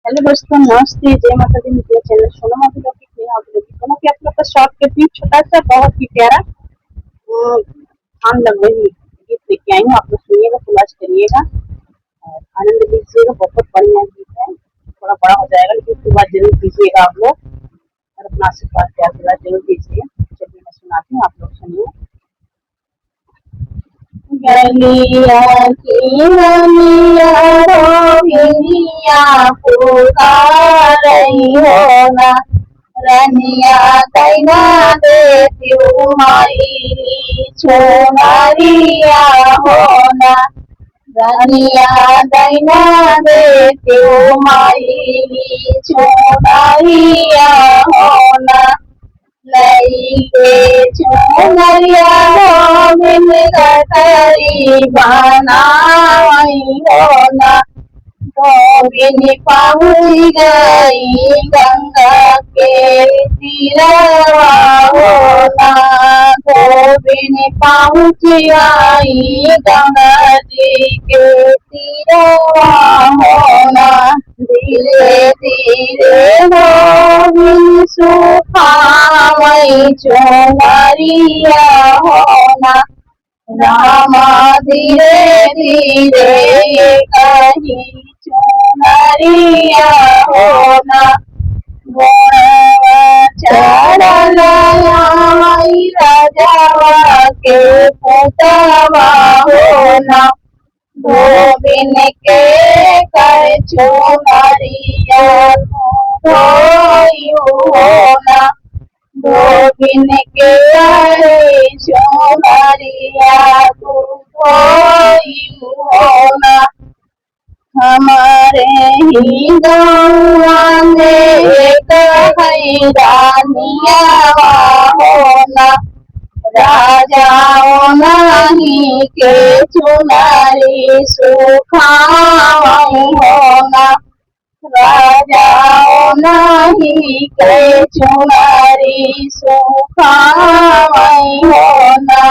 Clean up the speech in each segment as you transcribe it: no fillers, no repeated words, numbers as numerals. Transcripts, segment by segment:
Hello दोस्तों, नमस्ते, जय माता दी। मेरे चैनल सोनम अभिलौकिक में आप लोग दोनों के आप लोग का शॉर्ट क्लिप में छोटा सा बहुत ही प्यारा हम लग वही गीत लेके आई हूँ। आप लोग सुनिएगा, तलाश करिएगा और आनंद लीजिएगा। बहुत बढ़िया गीत है। थोड़ा बड़ा हो जाएगा लेकिन उसके बाद जरूर कीजिएगा आप लोग और अपना आशीर्वाद प्यार दिला जरूर दीजिए। चलिए मैं सुनाती हूँ, आप लोग सुनिए। गलिया की रमिया रोहिणिया पुकार रही हो ना, रनिया कैना देती माई छोनारिया हो ना, रनिया दैना देती माई छोनारिया हो ना, लईके चुनरिया गोविंद गठरी बनाई हो ना, गोविंद पहुँच गई गंगा के तीरवा हो ना, गोविंद पहुँच गई गंगा जी के तीरवा हो ना, धीरे धीरे गोविंद सुखावई चुनरिया हो ना, रामा धीरे धीरे कही चुनरिया हो ना, चढ़ल आई राजावा के पुतवा हो ना, गोविंद के कर चुनरिया हो ना, गोविंद के अरे चुनरिया हो ना, हमारे ही गौआ में एक रानिया हो ना, राजाओं नहीं के चुनारी सुखाई हो ना, राजाओं नहीं के चुनारी सुखाई हो ना,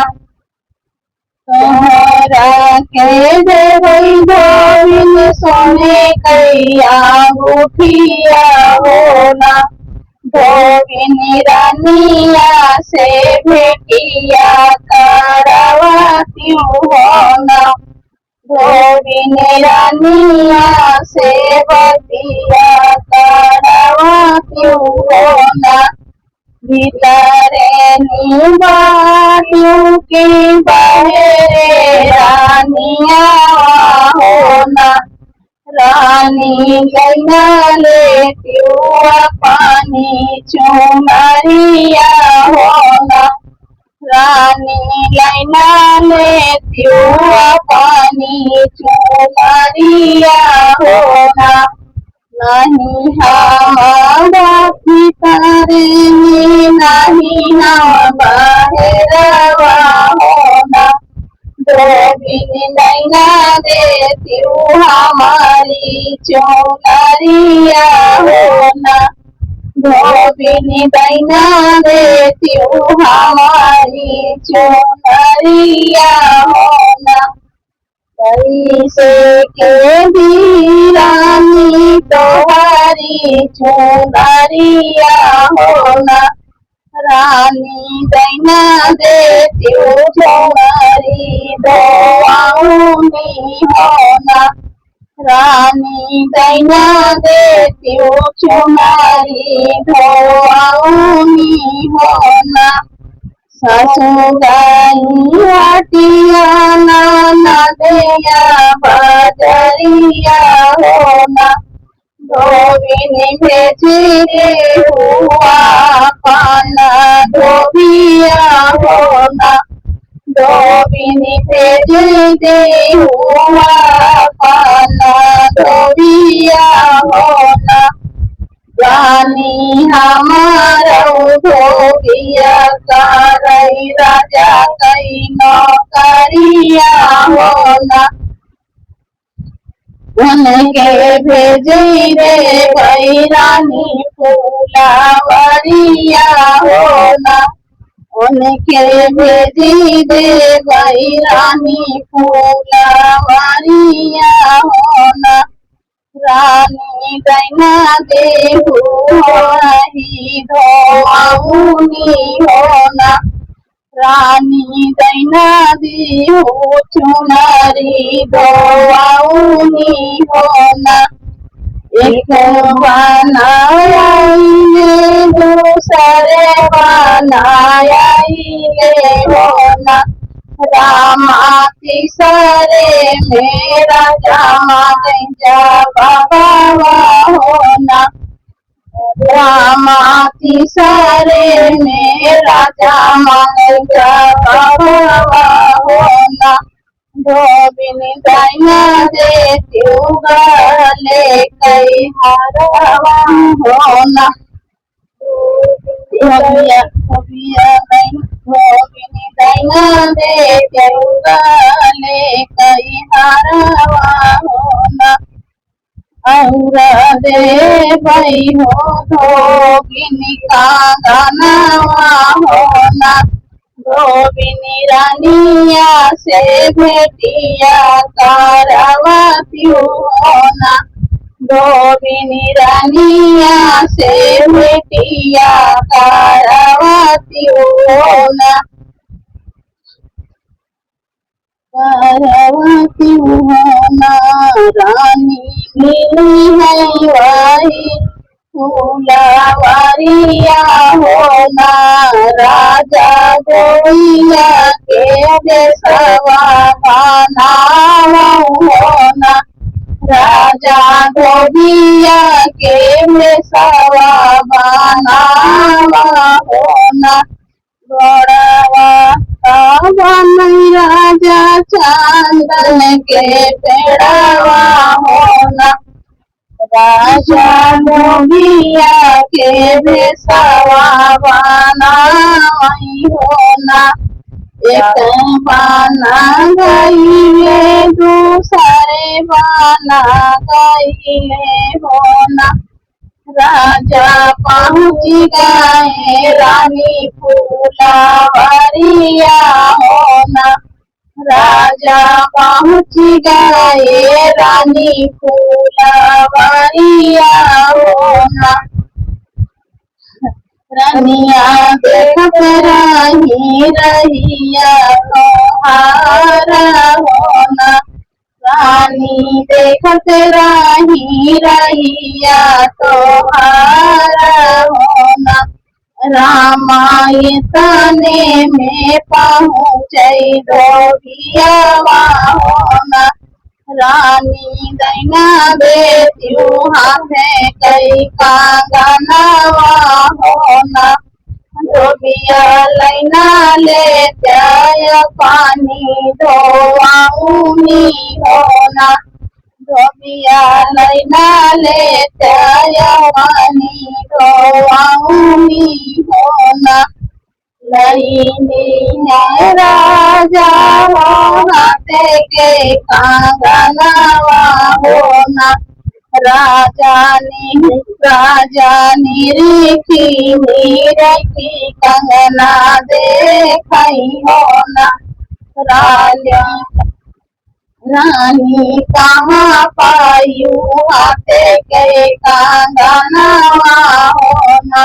तोहरा के देवई गोविंद सोने कैया गुठिया हो ना, गोविंद रानिया से भेटिया करवाती हो ना, गोविंद रानिया से बतिया करवाती हो ना, भीतरे बाटियों की बहरे रानिया हो ना, रानी गैया लेती पानी चुनरिया हो ना, रानी लैना लेती पानी चुनरिया हो ना, नहीं हमारा पितारे नहीं हम बाहरवा हो ना, गोविंद नैना देती हमारी चुनरिया हो ना, गोविंद नैना देती हमारी चुनरिया हो ना, कैसे के वीरानी तोहारी चुनरिया हो ना, रानी दैना देती चुनरी दोआऊनी हो ना, रानी दैना देती चुनरी दोआऊनी हो ना, ससुराई हटिया नाना देया बजरिया हो ना, गोविंद भेजे हुआ पाना धोबिया हो ना, गोविंद भेजे दे हुआ पाना धोबिया हो ना, रानी हमारा धोबिया करई राजा कई नौकरिया हो ना, उनके भेजे रे भई रानी फूलावरिया हो ना, उनके भेजी दे भई रानी फूलावरिया हो ना, रानी दैना देहु ही धोआऊनी होना रानी दैना देहु चुनरी धोआऊनी होना एक बनायाइले दूसरे बनायाइले होना रामा तीसरे मेरा जामा गंजा बाबा होना रामा तीसरे मेरा जामा गंजा बाबा होना धोबिनी दैना देती गले कई हरवा होना धोबिनी दैना देती गले कई हरवा होना और दे भाई हो धोबिनी का गानावा होना धोबिनी रानिया से भेटिया कारवती होना धोबिनी रानिया से भेटिया कारवती होना कारवती होना रानी मिली है वही फूलवरिया होना राजा गोइया के देशवा बनावा होना राजा गोइया के देशवा बनावा होना गोड़वा बन राजा चंदन के पेड़वा होना राजा गोगिया के भेसवा बनाई होना एक बना गईले दूसरे बना गईले होना राजा पहुँच गए रानी फूलवरिया होना राजा पहुँच गए रानी फूलवरिया होना रनिया देखत रही रहिया तोहारा होना रानी देखत रही रहिया तोहारा होना रामायतने में पहुँचे धोबिया होना रानी दैना बेटी हाथे कई कांगनवा होना धोबिया लैना ले जाय पानी धोआऊनी होना धोबिया लैना ले जाय पानी धोआऊनी होना लईनी है राजा हाथे के कांगनवा होना राजा निरखी निरखी कंगना देखई होना रानी कहाँ पायू हाथे के कांगनवा होना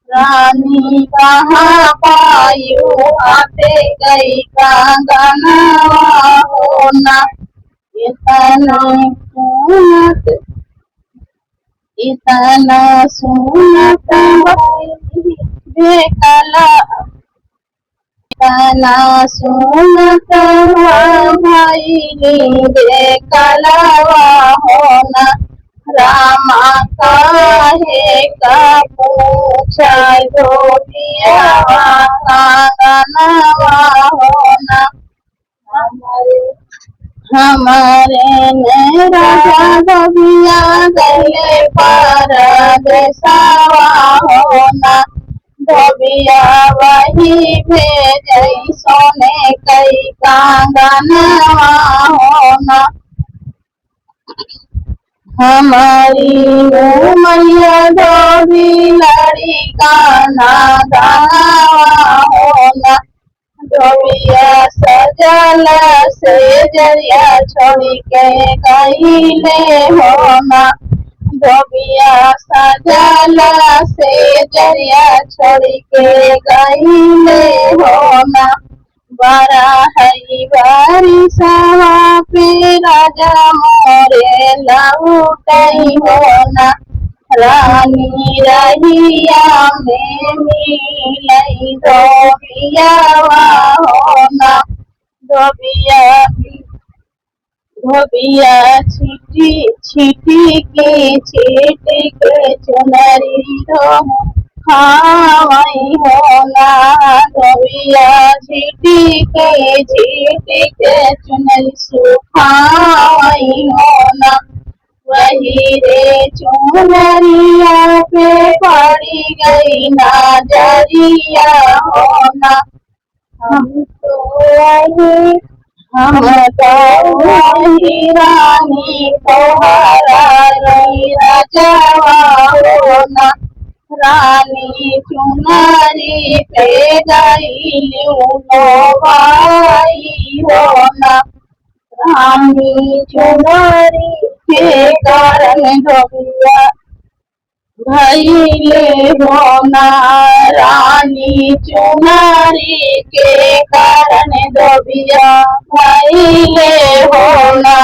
रानी कहाँ पायू हाथे गई कांगनवा होना इतना सुनत देखला इतना सुनत भाई देखलवा होना रामा काहे का पूछा धोबिया कांगनवा होना हमारे ने राजा धोबिया गले पर देशवा होना धोबिया वही भेजई सोने कई कांगनवा होना हमारी उमरिया धोबी लड़ी का नादावा होना धोबिया सजला से जरिया छोड़ी के गईले हो ना। धोबिया सजला से जरिया छोड़ी के गईले हो ना। बड़ा हई बारी सवा पे राजा मोरे लौटई हो ना। रानी रहिया में मिलई धोबिया हो ना। धोबिया धोबिया छिटी छिटी के चुनरी धो खावई हो ना। धोबिया छिटी के चुनरी सुखावई हो ना। वही रे चुनरिया पे पड़ी गई नजरिया हो ना। हम तो वही रानी तोहरा राजवा हो ना। रानी चुनरी पे गई भाई हो ना। रानी चुनरी के कारण धोबिया भइले हो ना। रानी चुनरी के कारण धोबिया भइले हो ना।